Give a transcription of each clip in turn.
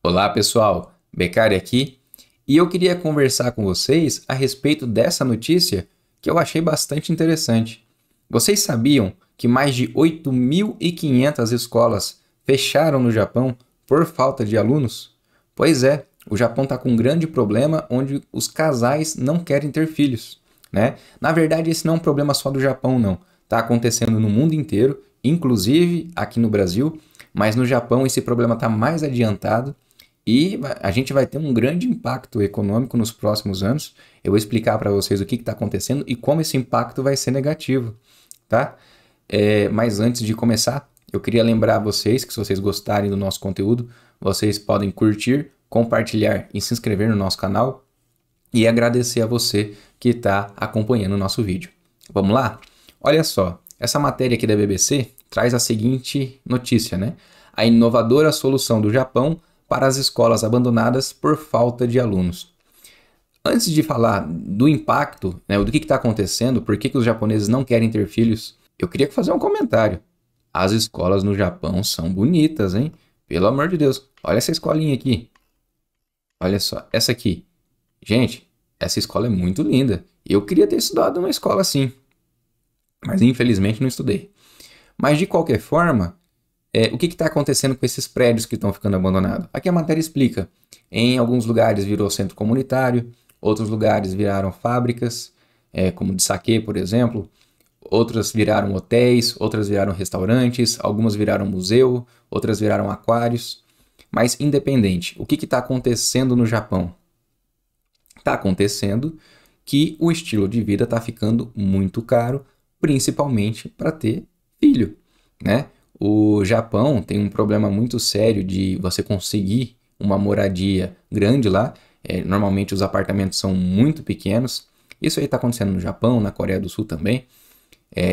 Olá pessoal, Beccari aqui e eu queria conversar com vocês a respeito dessa notícia que eu achei bastante interessante. Vocês sabiam que mais de 8.500 escolas fecharam no Japão por falta de alunos? Pois é, o Japão está com um grande problema onde os casais não querem ter filhos, né? Na verdade, esse não é um problema só do Japão, não. Está acontecendo no mundo inteiro, inclusive aqui no Brasil, mas no Japão esse problema está mais adiantado e a gente vai ter um grande impacto econômico nos próximos anos. Eu vou explicar para vocês o que está acontecendo e como esse impacto vai ser negativo, tá? Mas antes de começar, eu queria lembrar vocês que se vocês gostarem do nosso conteúdo, vocês podem curtir, compartilhar e se inscrever no nosso canal e agradecer a você que está acompanhando o nosso vídeo. Vamos lá? Olha só, essa matéria aqui da BBC traz a seguinte notícia, né? A inovadora solução do Japão para as escolas abandonadas por falta de alunos. Antes de falar do impacto, né, do que está acontecendo, por que os japoneses não querem ter filhos, eu queria fazer um comentário. As escolas no Japão são bonitas, hein? Pelo amor de Deus. Olha essa escolinha aqui. Olha só, essa aqui. Gente, essa escola é muito linda. Eu queria ter estudado numa escola assim, mas infelizmente não estudei. Mas de qualquer forma, o que está acontecendo com esses prédios que estão ficando abandonados? Aqui a matéria explica. Em alguns lugares virou centro comunitário, outros lugares viraram fábricas, como de saquê, por exemplo. Outras viraram hotéis, outras viraram restaurantes, algumas viraram museu, outras viraram aquários. Mas independente, o que está acontecendo no Japão? Está acontecendo que o estilo de vida está ficando muito caro, principalmente para ter filho, né? O Japão tem um problema muito sério de você conseguir uma moradia grande lá. Normalmente os apartamentos são muito pequenos. Isso aí está acontecendo no Japão, na Coreia do Sul também.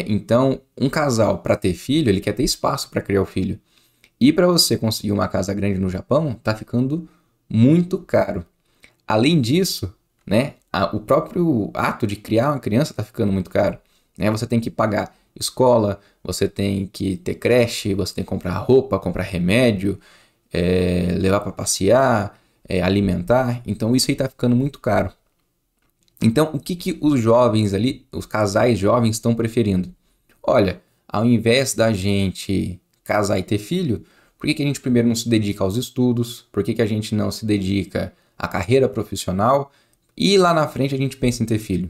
Então, um casal para ter filho, ele quer ter espaço para criar o filho. E para você conseguir uma casa grande no Japão, está ficando muito caro. Além disso, né, o próprio ato de criar uma criança está ficando muito caro. Né? Você tem que pagar escola, você tem que ter creche, você tem que comprar roupa, comprar remédio, levar para passear, alimentar. Então isso aí está ficando muito caro. Então o que os jovens ali, os casais jovens estão preferindo? Olha, ao invés da gente casar e ter filho, por que a gente primeiro não se dedica aos estudos? Por que a gente não se dedica à carreira profissional? E lá na frente a gente pensa em ter filho.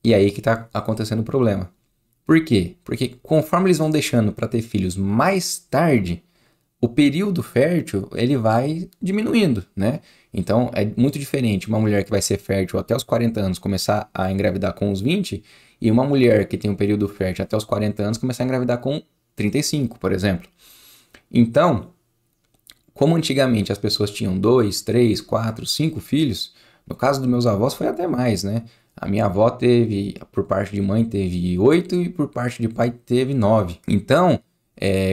E aí que está acontecendo o problema. Por quê? Porque conforme eles vão deixando para ter filhos mais tarde, o período fértil ele vai diminuindo, né? Então é muito diferente uma mulher que vai ser fértil até os 40 anos começar a engravidar com os 20 e uma mulher que tem um período fértil até os 40 anos começar a engravidar com 35, por exemplo. Então, como antigamente as pessoas tinham 2, 3, 4, 5 filhos, no caso dos meus avós foi até mais, né? A minha avó teve, por parte de mãe, teve 8 e por parte de pai teve 9. Então,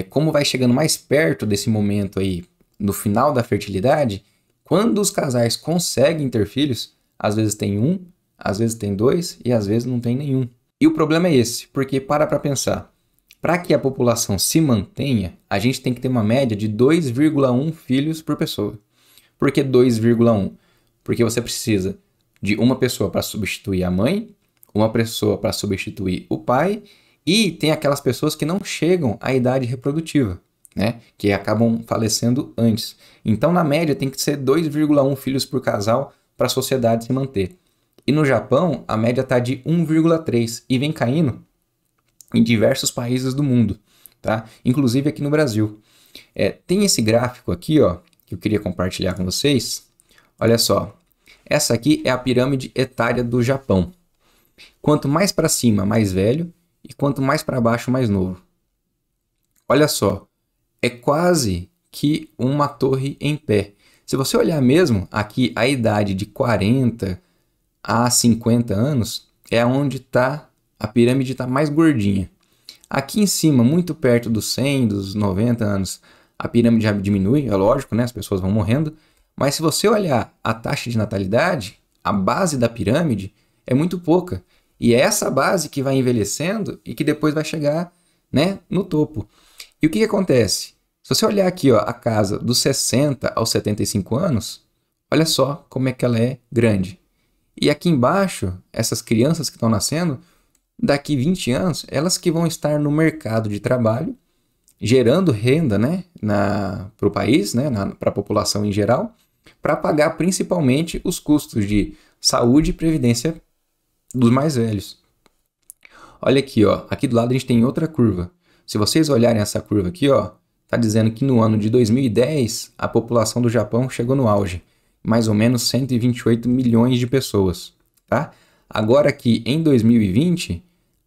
como vai chegando mais perto desse momento aí, no final da fertilidade, quando os casais conseguem ter filhos, às vezes tem um, às vezes tem dois e às vezes não tem nenhum. E o problema é esse, porque para pensar, para que a população se mantenha, a gente tem que ter uma média de 2,1 filhos por pessoa. Por que 2,1? Porque você precisa de uma pessoa para substituir a mãe, uma pessoa para substituir o pai, e tem aquelas pessoas que não chegam à idade reprodutiva, né? Que acabam falecendo antes. Então, na média, tem que ser 2,1 filhos por casal para a sociedade se manter. E no Japão, a média está de 1,3 e vem caindo em diversos países do mundo, tá? Inclusive aqui no Brasil. Tem esse gráfico aqui, ó, que eu queria compartilhar com vocês. Olha só. Essa aqui é a pirâmide etária do Japão. Quanto mais para cima, mais velho, e quanto mais para baixo, mais novo. Olha só, é quase que uma torre em pé. Se você olhar mesmo, aqui a idade de 40 a 50 anos é onde a pirâmide está mais gordinha. Aqui em cima, muito perto dos 100, dos 90 anos, a pirâmide já diminui, é lógico, né? As pessoas vão morrendo. Mas se você olhar a taxa de natalidade, a base da pirâmide é muito pouca. E é essa base que vai envelhecendo e que depois vai chegar, né, no topo. E o que acontece? Se você olhar aqui, ó, a casa dos 60 aos 75 anos, olha só como é que ela é grande. E aqui embaixo, essas crianças que estão nascendo, daqui 20 anos, elas que vão estar no mercado de trabalho, gerando renda, né, para o país, né, para a população em geral, para pagar principalmente os custos de saúde e previdência dos mais velhos. Olha aqui, ó, aqui do lado a gente tem outra curva. Se vocês olharem essa curva aqui, ó, tá dizendo que no ano de 2010 a população do Japão chegou no auge, mais ou menos 128 milhões de pessoas, tá? Agora aqui em 2020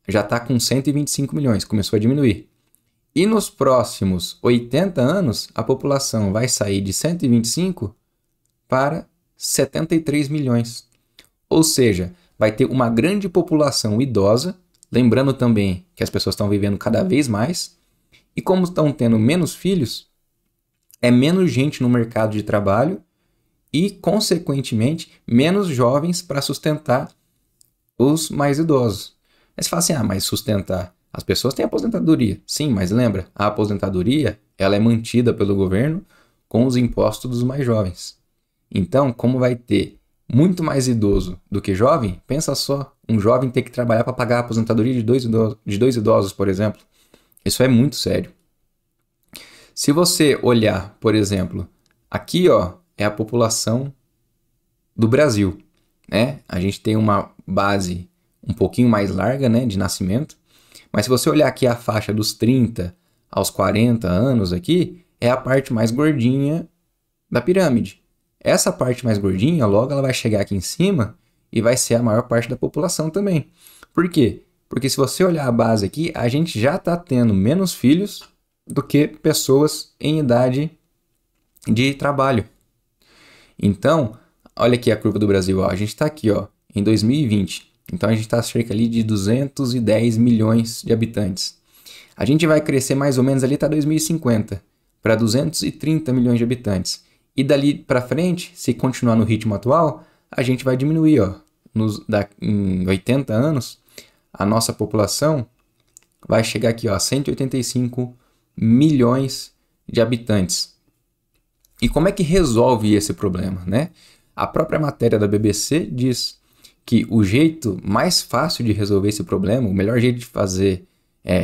já está com 125 milhões, começou a diminuir. E nos próximos 80 anos a população vai sair de 125 para 73 milhões. Ou seja, vai ter uma grande população idosa, lembrando também que as pessoas estão vivendo cada vez mais, e como estão tendo menos filhos, é menos gente no mercado de trabalho e, consequentemente, menos jovens para sustentar os mais idosos. Aí você fala assim, mas sustentar? As pessoas têm aposentadoria. Sim, mas lembra, a aposentadoria ela é mantida pelo governo com os impostos dos mais jovens. Então, como vai ter muito mais idoso do que jovem, pensa só, um jovem ter que trabalhar para pagar a aposentadoria de dois idosos, por exemplo. Isso é muito sério. Se você olhar, por exemplo, aqui ó, é a população do Brasil, né? A gente tem uma base um pouquinho mais larga, né, de nascimento, mas se você olhar aqui a faixa dos 30 aos 40 anos aqui, é a parte mais gordinha da pirâmide. Essa parte mais gordinha, logo ela vai chegar aqui em cima e vai ser a maior parte da população também. Por quê? Porque se você olhar a base aqui, a gente já está tendo menos filhos do que pessoas em idade de trabalho. Então, olha aqui a curva do Brasil. Ó. A gente está aqui ó, em 2020. Então, a gente está cerca ali de 210 milhões de habitantes. A gente vai crescer mais ou menos ali até 2050 para 230 milhões de habitantes. E dali para frente, se continuar no ritmo atual, a gente vai diminuir. Ó. Em 80 anos, a nossa população vai chegar aqui ó, a 185 milhões de habitantes. E como é que resolve esse problema, né? A própria matéria da BBC diz que o jeito mais fácil de resolver esse problema, o melhor jeito de fazer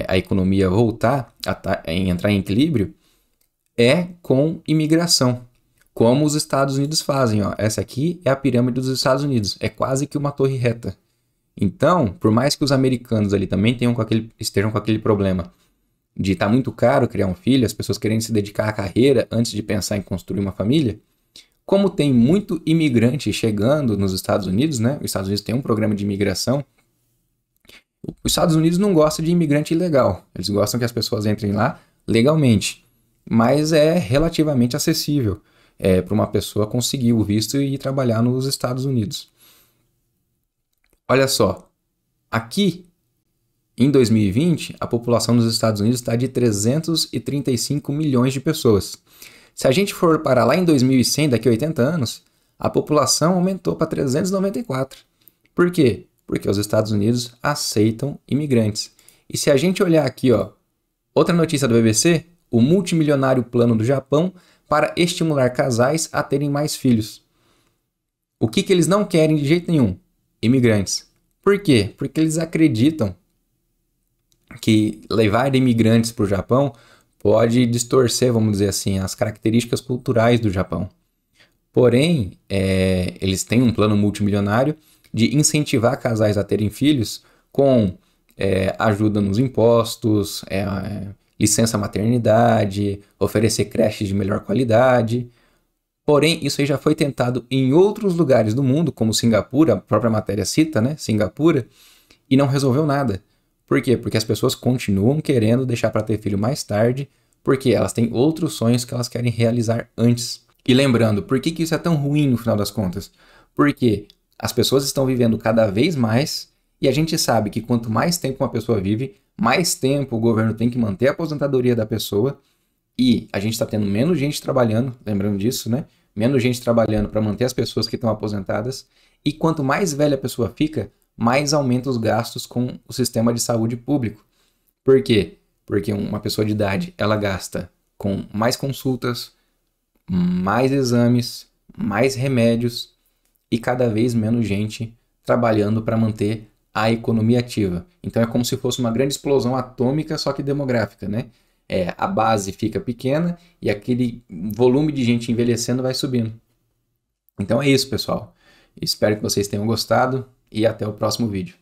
a economia voltar a entrar em equilíbrio, é com imigração, como os Estados Unidos fazem. Ó. Essa aqui é a pirâmide dos Estados Unidos, é quase que uma torre reta. Então, por mais que os americanos ali também estejam com aquele problema de estar muito caro criar um filho, as pessoas querendo se dedicar à carreira antes de pensar em construir uma família, como tem muito imigrante chegando nos Estados Unidos, né? Os Estados Unidos têm um programa de imigração. Os Estados Unidos não gostam de imigrante ilegal. Eles gostam que as pessoas entrem lá legalmente. Mas é relativamente acessível para uma pessoa conseguir o visto e ir trabalhar nos Estados Unidos. Olha só, aqui em 2020, a população dos Estados Unidos está de 335 milhões de pessoas. Se a gente for parar lá em 2100, daqui a 80 anos, a população aumentou para 394. Por quê? Porque os Estados Unidos aceitam imigrantes. E se a gente olhar aqui, ó, outra notícia do BBC, o multimilionário plano do Japão para estimular casais a terem mais filhos. O que eles não querem de jeito nenhum? Imigrantes. Por quê? Porque eles acreditam que levar imigrantes para o Japão pode distorcer, vamos dizer assim, as características culturais do Japão. Porém, eles têm um plano multimilionário de incentivar casais a terem filhos com ajuda nos impostos, licença maternidade, oferecer creches de melhor qualidade. Porém, isso aí já foi tentado em outros lugares do mundo, como Singapura, a própria matéria cita, né, Singapura, e não resolveu nada. Por quê? Porque as pessoas continuam querendo deixar para ter filho mais tarde, porque elas têm outros sonhos que elas querem realizar antes. E lembrando, por que isso é tão ruim no final das contas? Porque as pessoas estão vivendo cada vez mais e a gente sabe que quanto mais tempo uma pessoa vive, mais tempo o governo tem que manter a aposentadoria da pessoa e a gente está tendo menos gente trabalhando, lembrando disso, né? Menos gente trabalhando para manter as pessoas que estão aposentadas e quanto mais velha a pessoa fica, mais aumenta os gastos com o sistema de saúde público. Por quê? Porque uma pessoa de idade, ela gasta com mais consultas, mais exames, mais remédios e cada vez menos gente trabalhando para manter a economia ativa. Então é como se fosse uma grande explosão atômica, só que demográfica, né? A base fica pequena e aquele volume de gente envelhecendo vai subindo. Então é isso, pessoal. Espero que vocês tenham gostado e até o próximo vídeo.